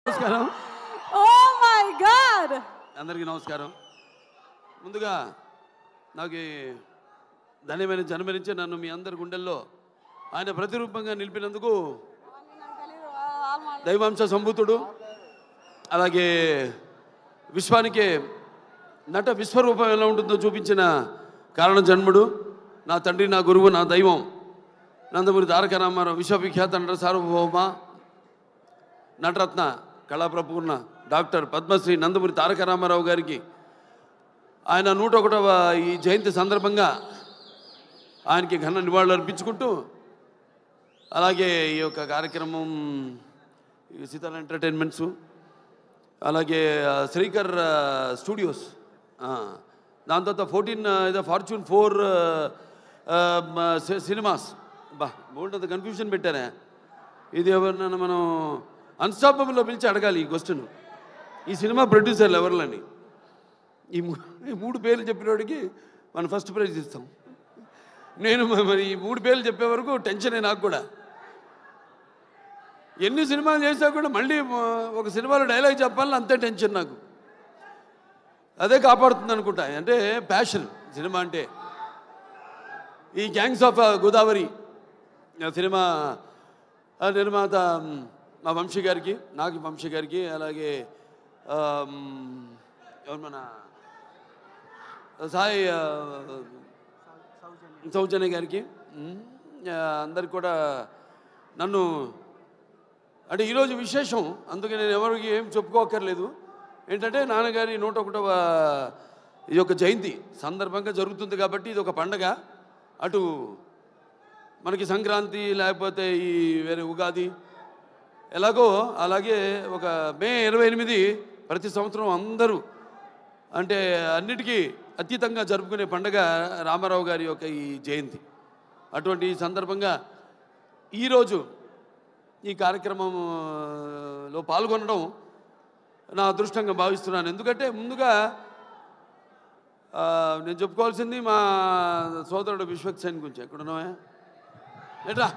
నమస్కారం. Oh my God, అందరికీ నమస్కారం. ముందుగా నాకు ధన్యమైన జన్మనిచ్చే నన్ను మీ అందరి గుండెల్లో ఆయన ప్రతిరూపంగా నిలిపినందుకు దైవాంశ సంభూతుడు, అలాగే విశ్వానికి నట విశ్వరూపం ఎలా ఉంటుందో చూపించిన కారణ జన్ముడు, నా తండ్రి, నా గురువు, నా దైవం నందమూరి తారక రామారావు, విశ్వవిఖ్యాత నట సార్వభౌమ నటరత్న కళాప్రపూర్ణ డాక్టర్ పద్మశ్రీ నందమూరి తారక రామారావు గారికి ఆయన 101వ ఈ జయంతి సందర్భంగా ఆయనకి ఘన నివాళులు అర్పించుకుంటూ, అలాగే ఈ యొక్క కార్యక్రమం సీతాల ఎంటర్టైన్మెంట్స్, అలాగే శ్రీకర్ స్టూడియోస్, దాని తర్వాత 14 ఫార్చ్యూన్ 4 సినిమాస్, బాగుంటుంది, కన్ఫ్యూజన్ పెట్టారా, ఇది ఎవరినైనా మనం అన్స్టాపబుల్లో పిలిచి అడగాలి ఈ క్వశ్చన్. ఈ సినిమా ప్రొడ్యూసర్లు ఎవరిలని ఈ 3 పేర్లు చెప్పినోడికి మనం ఫస్ట్ ప్రైజ్ ఇస్తాం. నేను మరి ఈ 3 పేర్లు చెప్పే వరకు టెన్షనే నాకు కూడా. ఎన్ని సినిమాలు చేసినా కూడా మళ్ళీ ఒక సినిమాలో డైలాగ్ చెప్పాలని అంతే టెన్షన్ నాకు. అదే కాపాడుతుంది అనుకుంటా, అంటే ప్యాషన్ సినిమా అంటే. ఈ గ్యాంగ్స్ ఆఫ్ గోదావరి సినిమా నిర్మాత మా వంశీ గారికి, నాకు వంశీ గారికి, అలాగే ఎవరు మన సాయి సౌజన్య గారికి, అందరికి కూడా నన్ను అంటే ఈరోజు విశేషం, అందుకే నేను ఎవరికి ఏం చెప్పుకోకర్లేదు. ఏంటంటే నాన్నగారి 101వ ఈ యొక్క జయంతి సందర్భంగా జరుగుతుంది కాబట్టి ఇది ఒక పండగ. అటు మనకి సంక్రాంతి, లేకపోతే ఈ వేరే ఉగాది ఎలాగో అలాగే ఒక మే 28 ప్రతి సంవత్సరం అందరూ అంటే అన్నిటికీ అతీతంగా జరుపుకునే పండగ రామారావు గారి యొక్క ఈ జయంతి. అటువంటి ఈ సందర్భంగా ఈరోజు ఈ కార్యక్రమంలో పాల్గొనడం నా అదృష్టంగా భావిస్తున్నాను. ఎందుకంటే ముందుగా నేను చెప్పుకోవాల్సింది మా సోదరుడు విశ్వక్సేన్ గురించి. ఎక్కడున్నావా ఏట్రా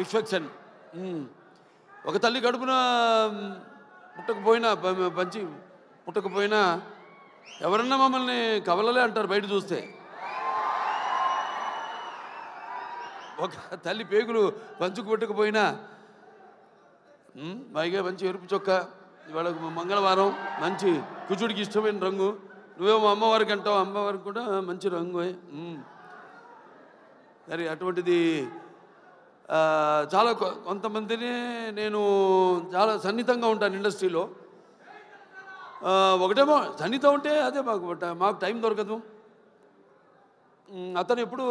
విశ్వక్సేన్, ఒక తల్లి కడుపున పుట్టకపోయినా ఎవరన్నా మమ్మల్ని కవలలే అంటారు బయట చూస్తే. ఒక తల్లి పేగులు పంచుకు పుట్టకపోయినా పైగా మంచి ఎరుపు చొక్క, ఇవాళ మంగళవారం, మంచి కుచుడికి ఇష్టమైన రంగు, నువ్వేమో అమ్మవారికి అంటావు, అమ్మవారికి కూడా మంచి రంగు. సరే, అటువంటిది చాలా కొంతమందిని నేను చాలా సన్నిహితంగా ఉంటాను ఇండస్ట్రీలో. ఒకటేమో సన్నిహితం ఉంటే అదే మాకు టైం దొరకదు. అతను ఎప్పుడు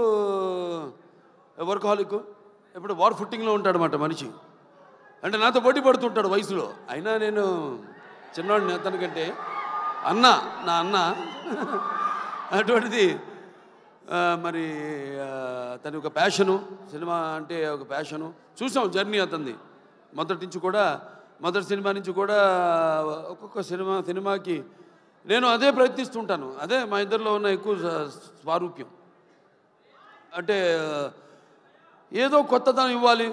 వర్కహాలిక్, ఎప్పుడు వార్ ఫుట్టింగ్లో ఉంటాడన్నమాట మనిషి. అంటే నాతో పోటీ పడుతుంటాడు వయసులో. అయినా నేను చిన్నవాడిని అతనికంటే, నా అన్న అటువంటిది. మరి అతని ఒక ప్యాషను, సినిమా అంటే ఒక ప్యాషను. చూసాం జర్నీ అతనిది మొదటి సినిమా నుంచి కూడా ఒక్కొక్క సినిమాకి నేను అదే ప్రయత్నిస్తుంటాను. అదే మా ఇద్దరిలో ఉన్న ఎక్కువ స్వారూప్యం. అంటే ఏదో కొత్తదనం ఇవ్వాలి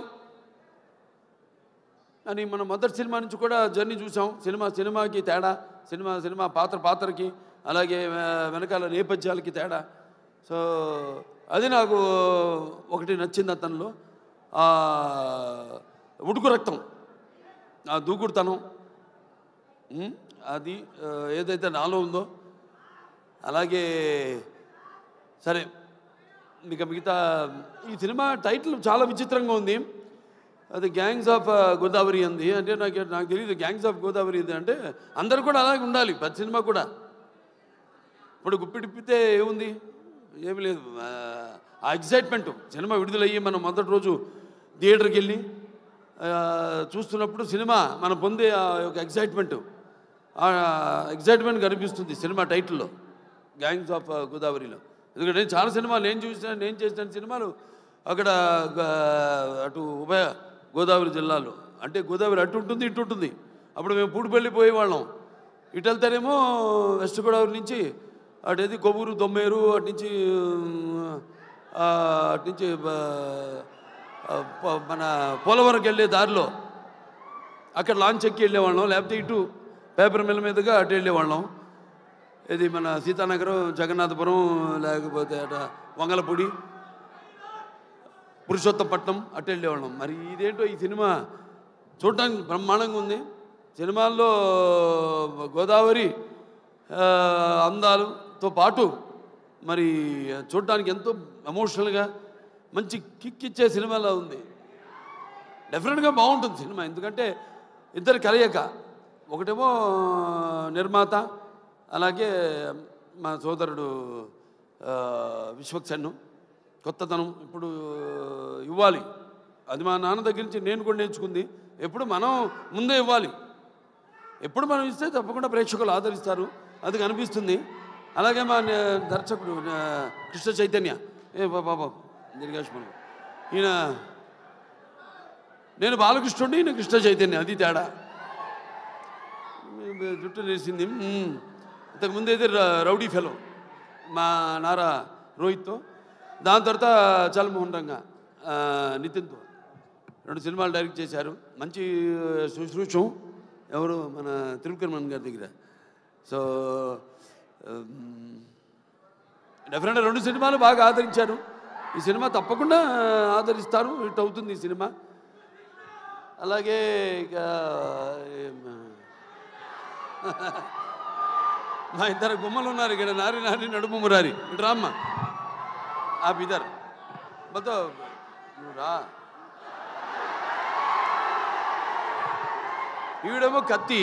అని మనం మొదటి సినిమా నుంచి కూడా జర్నీ చూసాం. సినిమాకి తేడా, సినిమా పాత్రకి, అలాగే వెనకాల నేపథ్యాలకి తేడా. సో అది నాకు ఒకటి నచ్చింది అతనిలో, ఉడుకు రక్తం, ఆ దూకుడుతనం, అది ఏదైతే నాలో ఉందో. అలాగే సరే, మిగతా ఈ సినిమా టైటిల్ చాలా విచిత్రంగా ఉంది. అది గ్యాంగ్స్ ఆఫ్ గోదావరి అంది. అంటే నాకు తెలియదు గ్యాంగ్స్ ఆఫ్ గోదావరి ఇది అంటే. అందరు కూడా అలాగే ఉండాలి ప్రతి సినిమా కూడా. ఇప్పుడు గుప్పిడిప్పితే ఏముంది, ఏమి లేదు. ఆ ఎగ్జైట్మెంట్, సినిమా విడుదలయ్యి మనం మొదటి రోజు థియేటర్కి వెళ్ళి చూస్తున్నప్పుడు సినిమా మనం పొందే ఆ యొక్క ఎగ్జైట్మెంట్ కనిపిస్తుంది సినిమా టైటిల్లో, గ్యాంగ్స్ ఆఫ్ గోదావరిలో. ఎందుకంటే నేను చాలా సినిమాలు నేను చేసిన సినిమాలు అక్కడ అటు ఉభయ గోదావరి జిల్లాలో, అంటే గోదావరి అటు ఉంటుంది ఇటు ఉంటుంది. అప్పుడు మేము పూడిపల్లి పోయేవాళ్ళం. ఇటు వెళ్తారేమో వెస్ట్ గోదావరి నుంచి అటేది కొవ్వూరు, దొమ్మేరు, అటు నుంచి మన పోలవరంకి వెళ్ళే దారిలో అక్కడ లాంచ్ ఎక్కి వెళ్ళేవాళ్ళం, లేకపోతే ఇటు పేపర్ మిల్ మీదుగా అటు వెళ్ళేవాళ్ళం. ఇది మన సీతానగరం, జగన్నాథపురం, లేకపోతే అట వంగలపూడి, పురుషోత్తపట్నం అటు వెళ్ళేవాళ్ళం. మరి ఇదేంటో ఈ సినిమా చూడటానికి బ్రహ్మాండంగా ఉంది. సినిమాల్లో గోదావరి అందాలతో పాటు మరి చూడటానికి ఎంతో ఎమోషనల్గా మంచి కిక్ ఇచ్చే సినిమాలా ఉంది. డెఫినెట్గా బాగుంటుంది సినిమా. ఎందుకంటే ఇద్దరు కలయిక, ఒకటేమో నిర్మాత, అలాగే మా సోదరుడు విశ్వక్సేన్. కొత్తతనం ఇప్పుడు ఇవ్వాలి, అది మా నాన్న దగ్గర నుంచి నేను కూడా నేర్చుకుంది. ఎప్పుడు మనం ముందే ఇవ్వాలి, ఎప్పుడు మనం ఇస్తే తప్పకుండా ప్రేక్షకులు ఆదరిస్తారు, అది కనిపిస్తుంది. అలాగే మా దర్శకుడు కృష్ణ చైతన్య, బాబా దీర్ఘాష్మణ్, ఈయన నేను బాలకృష్ణుడిని, ఈయన కృష్ణ చైతన్య, అది తేడా. జుట్టు నేసింది. ఇంతకుముందు అయితే రౌడీ ఫెలో మా నారా రోహిత్తో, దాని తర్వాత చల్మోహన్ రంగా నితిన్తో 2 సినిమాలు డైరెక్ట్ చేశారు. మంచి శుశ్రూషం ఎవరు మన త్రివిక్రమన్ గారి దగ్గర. సో డెఫినెట్గా 2 సినిమాలు బాగా ఆదరించారు. ఈ సినిమా తప్పకుండా ఆదరిస్తారు, హిట్ అవుతుంది ఈ సినిమా. అలాగే ఇక మా ఇద్దరు గుమ్మలు ఉన్నారు ఇక్కడ, నారి నారి నడుము మురారి. డ్రామ్మ ఆ ఇద్దరు బతో నువ్వు రా. ఈవిడేమో కత్తి,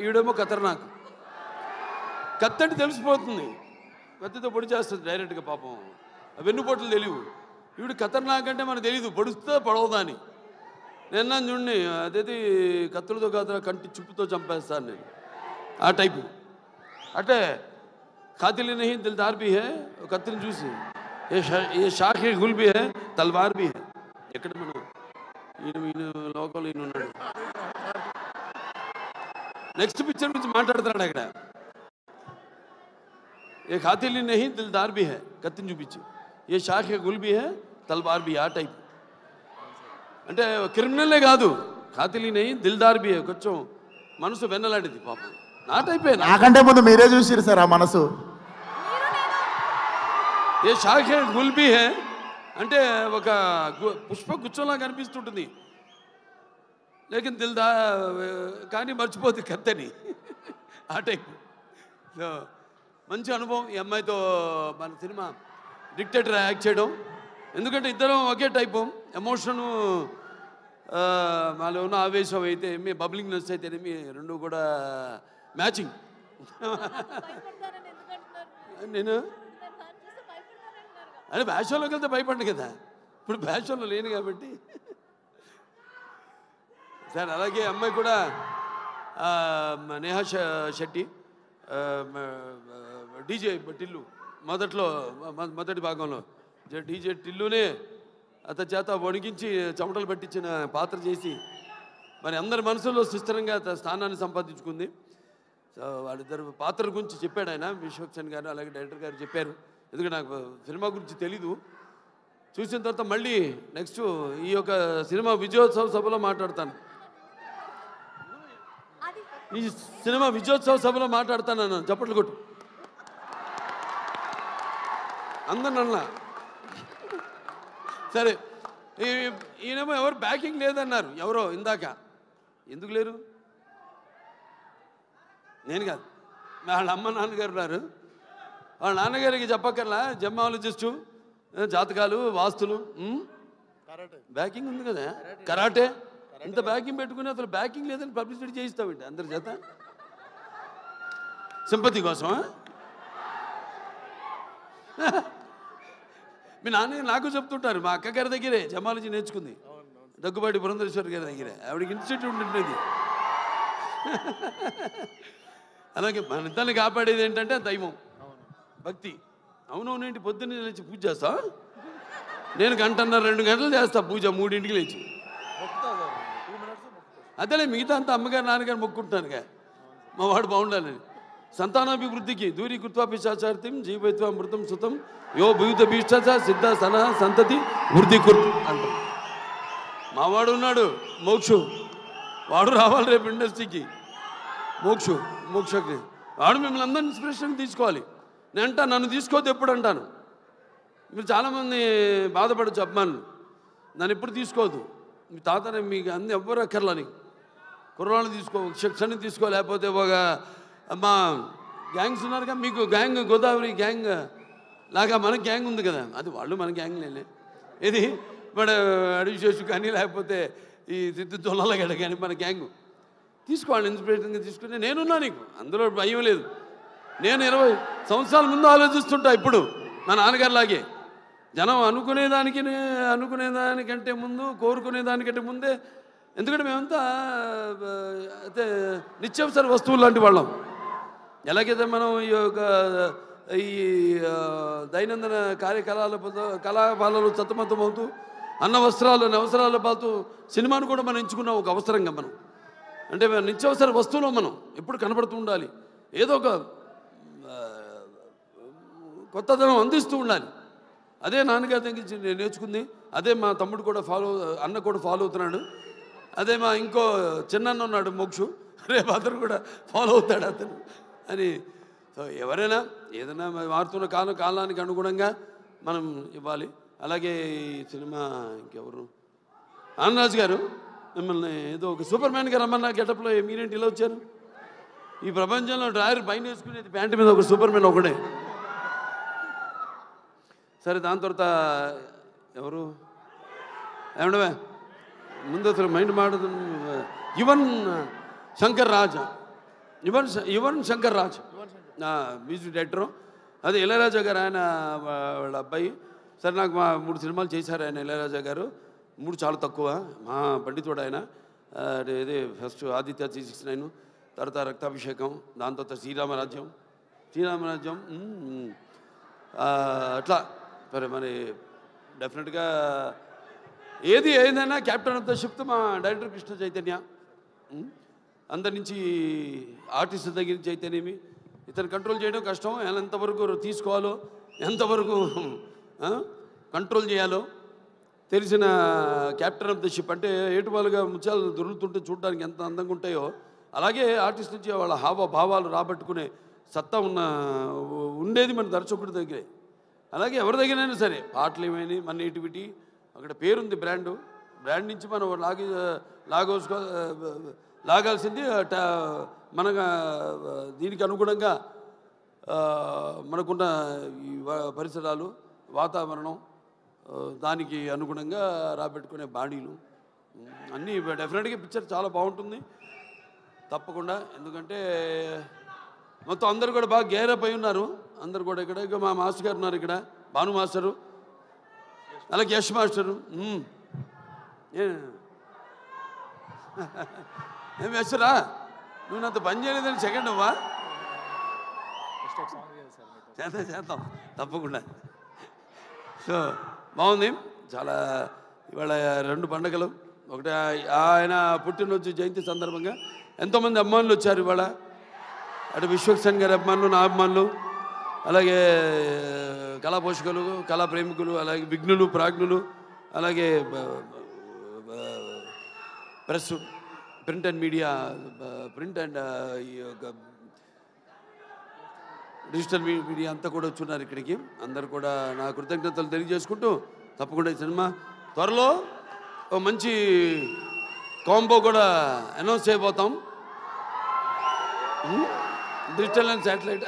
ఈవిడేమో ఖతర్నాక్. కత్తి అంటే తెలిసిపోతుంది, కత్తితో పొడి చేస్తుంది డైరెక్ట్గా. పాపం వెన్నుపోట్లు తెలియవు. ఈవిడ ఖతర్నాక్ అంటే మనకు తెలియదు, పొడుస్తుందో పొడవదా అని. నిన్న చూడండి, అదేది కత్తులతో కాదు కంటి చుప్పుతో చంపేస్తాను నేను, ఆ టైపు. అంటే ఖాతిలి నహీ దిల్దార్ భీ హై, కత్తిని చూసి ఏ షాఖే గుల్ భీ హై, తల్వార్ భీ హై. ఎక్కడ మనం ఈయన లోకంలో ఈయన ఉన్నాడు. నెక్స్ట్ పిక్చర్ గురించి మాట్లాడుతున్నాడు అక్కడ. ఏ ఖాతిలి నహీ దిల్దార్ భీ హై, కత్తిని చూపించి ఏ షాఖే గుల్ భీ హై, తల్వార్ భీ, ఆ టైప్. అంటే క్రిమినల్లే కాదు, ఖాతిలి నహీ దిల్దార్ భీ హై, కొంచెం మనసు వెన్నలాంటిది పాపం. నా టైపే. నాకంటే ముందు మీరే చూసిరు సార్ ఆ మనసు. ఏ షాఖే గుల్ భీ హై అంటే ఒక పుష్ప గుచ్చంలా కనిపిస్తుంటుంది, లేకిన్ దిల్దా కానీ మర్చిపోద్ది కత్తని, ఆ టైప్. సో మంచి అనుభవం ఈ అమ్మాయితో మన సినిమా డిక్టేటర్ యాక్ట్ చేయడం. ఎందుకంటే ఇద్దరం ఒకే టైపు, ఎమోషను మాలో ఉన్న ఆవేశం అయితే ఏమి, బబ్లింగ్నెస్ అయితే ఏమి, రెండు కూడా మ్యాచింగ్. నేను అదే బ్యాషోలోకి వెళ్తే భయపడ్డా కదా, ఇప్పుడు బ్యాషోలో లేను కాబట్టి. సార్ అలాగే అమ్మాయి కూడా నేహా శెట్టి, డీజే టిల్లు, మొదటి భాగంలో డీజే టిల్లునే అతని చేత వణికించి చెమటలు పట్టించిన పాత్ర చేసి మరి అందరి మనసులో సుస్థిరంగా స్థానాన్ని సంపాదించుకుంది. సో వాళ్ళిద్దరు పాత్ర గురించి చెప్పాడు ఆయన, విశ్వక్సేన్ గారు అలాగే డైరెక్టర్ గారు చెప్పారు. ఎందుకంటే నాకు సినిమా గురించి తెలీదు. చూసిన తర్వాత మళ్ళీ నెక్స్ట్ ఈ యొక్క సినిమా విజయోత్సవ సభలో మాట్లాడతాను, ఈ సినిమా విజయోత్సవ సభలో మాట్లాడతాను. చప్పట్లు కొట్టు అందరినన్నా. సరే, ఈయనేమో ఎవరు బ్యాకింగ్ లేదన్నారు, ఎవరో ఇందాక. ఎందుకు లేరు? నేను కాదు, వాళ్ళ అమ్మ నాన్నగారు ఉన్నారు. వాళ్ళ నాన్నగారికి చెప్పక్కర్లా, జెమ్మాలజిస్టు, జాతకాలు, వాస్తులు, బ్యాకింగ్ ఉంది కదా, కరాటే. ఇంత బ్యాకింగ్ పెట్టుకుని అసలు బ్యాకింగ్ లేదని పబ్లిసిటీ చేయిస్తామండి అందరి చేత, సింపతి కోసం. మీ నాన్న నాకు చెప్తుంటారు, మా అక్క గారి దగ్గరే జమాలజీ నేర్చుకుంది, దగ్గుబాటి పురంధరేశ్వరి గారి దగ్గరే. ఆవిడకి ఇన్స్టిట్యూట్ ఉంటుంది. అలాగే మన ఇద్దరిని కాపాడేది ఏంటంటే దైవం, భక్తి. అవునవునేంటి, పొద్దున్నే లేచి పూజ చేస్తా నేను, 1.5-2 గంటలు చేస్తా పూజ, 3ంటికి లేచి. అదేలే, మిగతా అంతా అమ్మగారు నాన్నగారు మొక్కుంటున్నానుగా, మా వాడు బాగుండాలని. సంతానాభివృద్ధికి దూరీకృత్వా పిశాచార్తిం జీవైత్వ మృతం సుతం యో భూత భీష్ట సిద్ధ సన సంతతి వృద్ధి కుర్త్ అంటాం. మావాడు ఉన్నాడు మోక్షు, వాడు రావాలి రేపు ఇండస్ట్రీకి. మోక్షకి వాడు మిమ్మల్ని అందరినీ ఇన్స్పిరేషన్ తీసుకోవాలి. నేను అంటా నన్ను తీసుకోవద్దు ఎప్పుడు అంటాను. మీరు చాలామంది బాధపడచ్చు అభిమానులు, నన్ను ఎప్పుడు తీసుకోవద్దు. మీ తాతనే మీకు అన్ని ఎవ్వరు అక్కర్లని కుర్రాళ్ళు తీసుకో, శిక్షణ తీసుకో, లేకపోతే ఒక మా గ్యాంగ్స్ ఉన్నారుగా మీకు, గ్యాంగ్ గోదావరి గ్యాంగ్ లాగా మన గ్యాంగ్ ఉంది కదా, అది వాళ్ళు మన గ్యాంగ్లేనే. ఇది మన అడివిశేషు కానీ లేకపోతే ఈ సిద్ధు జొన్నలగడ్డ కానీ మన గ్యాంగ్ తీసుకోవాలి. ఇన్స్పిరేషన్గా తీసుకుంటే నేనున్నా, నీకు అందులో భయం లేదు. నేను 20 సంవత్సరాల ముందు ఆలోచిస్తుంటా. ఇప్పుడు మా నాన్నగారిలాగే జనం అనుకునేదానికంటే ముందు, కోరుకునేదానికంటే ముందే. ఎందుకంటే మేమంతా అయితే నిత్యావసర వస్తువులు లాంటి వాళ్ళం. ఎలాగైతే మనం ఈ దైనందిన కళాపాలలో సతమతమవుతూ అన్న అవసరాలు పాతూ సినిమాను కూడా మనం ఎంచుకున్నాం ఒక అవసరంగా. మనం అంటే నిత్యావసర వస్తువులో మనం ఎప్పుడు కనబడుతూ ఉండాలి, ఏదో ఒక కొత్తదనం అందిస్తూ ఉండాలి. అదే నాన్నగారి దగ్గర నేను నేర్చుకుంది. అదే మా తమ్ముడు కూడా అన్న కూడా ఫాలో అవుతున్నాడు. అదే మా ఇంకో చిన్న ఉన్నాడు మోక్షు, రేపు అతను కూడా ఫాలో అవుతాడు అతను అని. సో ఎవరైనా ఏదైనా మారుతున్న కాలానికి అనుగుణంగా మనం ఇవ్వాలి. అలాగే ఈ సినిమా ఇంకెవరు, ఆనందరాజు గారు మిమ్మల్ని ఏదో ఒక సూపర్ మ్యాన్గా రమ్మన్నా గెటప్లో మీరేంటి ఇలా వచ్చారు? ఈ ప్రపంచంలో డ్రాయర్ పైన వేసుకునేది ప్యాంటు మీద ఒక సూపర్ మ్యాన్ ఒకడే. సరే, దాని తర్వాత ఎవరు ఏమండవే ముందు అసలు మైండ్ మాడదు. Yuvan Shankar Raja music director. అదే ఇళయరాజా గారు, ఆయన వాళ్ళ అబ్బాయి. సరే, నాకు మా 3 సినిమాలు చేశారు ఆయన, ఇళయరాజా గారు. 3 చాలా తక్కువ, మా పండితుడు ఆయన. ఇదే ఫస్ట్ ఆదిత్య 369, తర్వాత రక్తాభిషేకం, దాని తర్వాత శ్రీరామరాజ్యం అట్లా. సరే, మరి డెఫినెట్గా ఏదైనా క్యాప్టెన్ ఆఫ్ ద షిప్ మా డైరెక్టర్ కృష్ణ చైతన్య. అందరి నుంచి ఆర్టిస్ట్ దగ్గర నుంచి అయితేనేమి ఇతను కంట్రోల్ చేయడం కష్టం. ఎంతవరకు తీసుకోవాలో, ఎంతవరకు కంట్రోల్ చేయాలో తెలిసిన క్యాప్టెన్ ఆఫ్ ద షిప్. అంటే ఏటువాలుగా ముత్యాలు దొరుకుతుంటే చూడడానికి ఎంత అందంగా ఉంటాయో, అలాగే ఆర్టిస్ట్ నుంచి వాళ్ళ హావభావాలు రాబట్టుకునే సత్తా ఉండేది మన దర్శకుడి దగ్గరే. అలాగే ఎవరి దగ్గరైనా సరే పాటలు ఏమైనా మన నేటివిటీ అక్కడ పేరుంది, బ్రాండ్ నుంచి మనం లాగాల్సింది మన దీనికి అనుగుణంగా మనకున్న ఈ పరిసరాలు, వాతావరణం, దానికి అనుగుణంగా రాబెట్టుకునే బాడీలు అన్నీ. డెఫినెట్గా పిక్చర్ చాలా బాగుంటుంది తప్పకుండా. ఎందుకంటే మొత్తం అందరూ కూడా బాగా గేరప్ అయి ఉన్నారు. అందరు కూడా ఇక్కడ మా మాస్టర్ గారు ఉన్నారు, ఇక్కడ భాను మాస్టరు, అలాగే యశ్ మాస్టరు. ఏం యశ్రా, నువ్వు నాతో పని చేయలేదని సెకండ్ అవ్వా? చేద్దాం తప్పకుండా. సో బాగుంది చాలా. ఇవాళ 2 పండుగలు, ఒకటి ఆయన పుట్టినరోజు జయంతి సందర్భంగా ఎంతోమంది అభిమానులు వచ్చారు ఇవాళ. అటు విశ్వక్సేన్ గారి అభిమానులు, నా అభిమానులు, అలాగే కళా పోషకులు, కళా ప్రేమికులు, అలాగే విఘ్నులు, ప్రాజ్ఞులు, అలాగే press, print and media, print and digital media అంతా కూడా వచ్చున్నారు ఇక్కడికి. అందరు కూడా నా కృతజ్ఞతలు తెలియజేసుకుంటూ తప్పకుండా ఈ సినిమా త్వరలో ఒక మంచి కాంబో కూడా అనౌన్స్ చేయబోతాం. డిజిటల్ అండ్ శాటిలైట్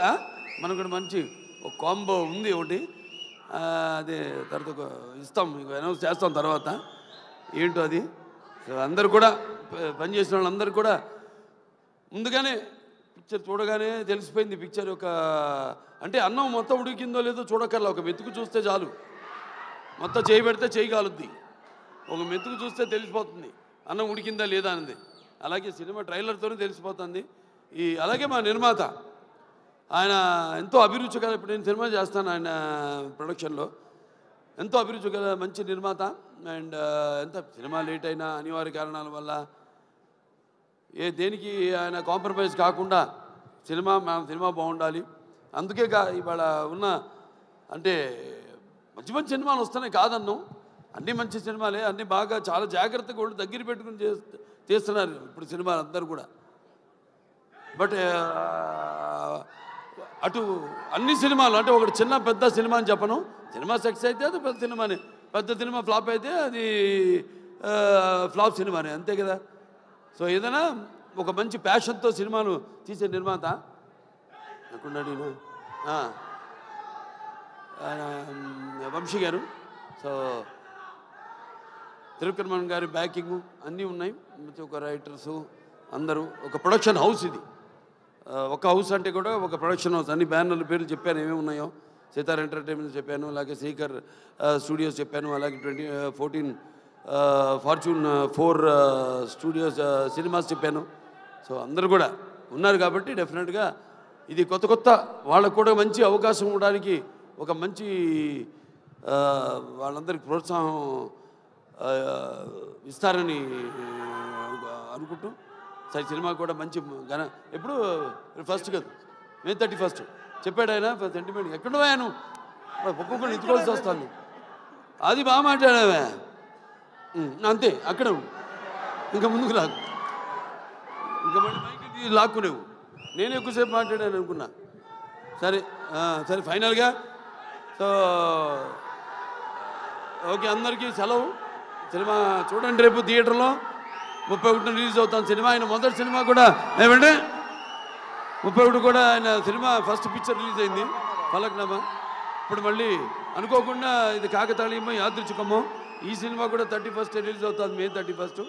మనకు కూడా మంచి ఒక కాంబో ఉంది ఒకటి. అదే తర్వాత ఇస్తాం, అనౌన్స్ చేస్తాం తర్వాత ఏంటో అది. అందరు కూడా పనిచేసిన వాళ్ళందరూ కూడా ముందుగానే పిక్చర్ చూడగానే తెలిసిపోయింది. పిక్చర్ యొక్క అంటే అన్నం మొత్తం ఉడికిందో లేదో చూడక్కర్లా, ఒక మెతుకు చూస్తే చాలు. మొత్తం చేయి పెడితే చేయి కాలుద్ది, ఒక మెతుకు చూస్తే తెలిసిపోతుంది అన్నం ఉడికిందా లేదా అనేది. అలాగే సినిమా ట్రైలర్తోనే తెలిసిపోతుంది. అలాగే మా నిర్మాత ఆయన ఎంతో అభిరుచి గల, ఇప్పుడు నేను సినిమా చేస్తాను ఆయన ప్రొడక్షన్లో, ఎంతో అభిరుచి గల మంచి నిర్మాత. అండ్ ఎంత సినిమా లేట్ అయినా అనివార్య కారణాల వల్ల దేనికి ఆయన కాంప్రమైజ్ కాకుండా సినిమా బాగుండాలి. అందుకే ఇవాళ ఉన్న అంటే మంచి సినిమాలు వస్తున్నాయి కాదన్నాం, అన్నీ మంచి సినిమాలే, అన్నీ బాగా చాలా జాగ్రత్తగా దగ్గర పెట్టుకుని తీస్తున్నారు ఇప్పుడు సినిమాలు అందరూ కూడా. బట్ అటు అన్ని సినిమాలు అంటే ఒకటి చిన్న పెద్ద సినిమా అని చెప్పను. సినిమా సక్సెస్ అయితే అది పెద్ద సినిమానే, పెద్ద సినిమా ఫ్లాప్ అయితే అది ఫ్లాప్ సినిమానే, అంతే కదా. సో ఏదైనా ఒక మంచి ప్యాషన్తో సినిమాలు తీసే నిర్మాత ఎక్కడున్నాడు వంశీ గారు. సో త్రివిక్రమన్ గారి బ్యాకింగు అన్నీ ఉన్నాయి. ఒక రైటర్సు అందరూ, ఒక ప్రొడక్షన్ హౌస్ ఇది. ఒక హౌస్ అంటే కూడా ఒక ప్రొడక్షన్ హౌస్. అన్ని బ్యానర్ల పేర్లు చెప్పాను ఏమేమి ఉన్నాయో. సితార్ ఎంటర్టైన్మెంట్ చెప్పాను, అలాగే శ్రీకర్ స్టూడియోస్ చెప్పాను, అలాగే 14 ఫార్చ్యూన్ 4 స్టూడియోస్ సినిమాస్ చెప్పాను. సో అందరూ కూడా ఉన్నారు కాబట్టి డెఫినెట్గా ఇది కొత్త కొత్త వాళ్ళకు కూడా మంచి అవకాశం ఇవ్వడానికి ఒక మంచి వాళ్ళందరికీ ప్రోత్సాహం ఇస్తారని అనుకుంటూ సరే సినిమా కూడా మంచి ఎప్పుడు ఫస్ట్ కదా May 31 చెప్పాడు ఆయన సెంటిమెంట్. ఎక్కడో ఆయన ఒక్కొక్కరు ఎత్తుకోవాల్సి వస్తాను. అది బాగా మాట్లాడావే, అంతే అక్కడ ఇంకా ముందుకు లాగు, ఇంకా మళ్ళీ మైకి లాక్కునేవు. నేను ఎక్కువసేపు మాట్లాడాను అనుకున్నా. సరే సరే ఫైనల్గా సో ఓకే, అందరికీ సెలవు. సినిమా చూడండి, రేపు థియేటర్లో 31 రిలీజ్ అవుతాను సినిమా. ఆయన మొదటి సినిమా కూడా ఏమంటే 31 కూడా ఆయన సినిమా ఫస్ట్ పిక్చర్ రిలీజ్ అయింది ఫలక్నామా. ఇప్పుడు మళ్ళీ అనుకోకుండా ఇది కాకతాళీయమో యాదృచ్ఛికమో ఈ సినిమా కూడా 31 రిలీజ్ అవుతుంది, May 31.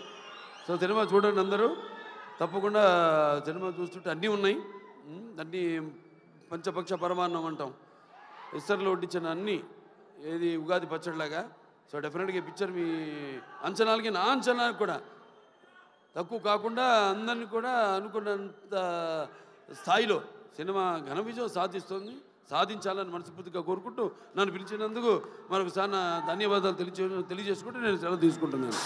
సో సినిమా చూడండి అందరూ తప్పకుండా. సినిమా చూస్తుంటే అన్నీ ఉన్నాయి, అన్నీ పంచపక్ష పరమాన్నం అంటాం, ఇస్తర్లో వడ్డించిన అన్నీ, ఏది ఉగాది పచ్చడిలాగా. సో డెఫినెట్గా ఈ పిక్చర్ మీ అంచనాలకి నా అంచనాలకు కూడా తక్కువ కాకుండా అందరినీ కూడా అనుకున్నంత స్థాయిలో సినిమా ఘన విజయం సాధించాలని మనస్ఫూర్తిగా కోరుకుంటూ నన్ను పిలిచినందుకు మరొకసారి నా ధన్యవాదాలు తెలియజేసుకుంటూ నేను సెలవు తీసుకుంటున్నాను.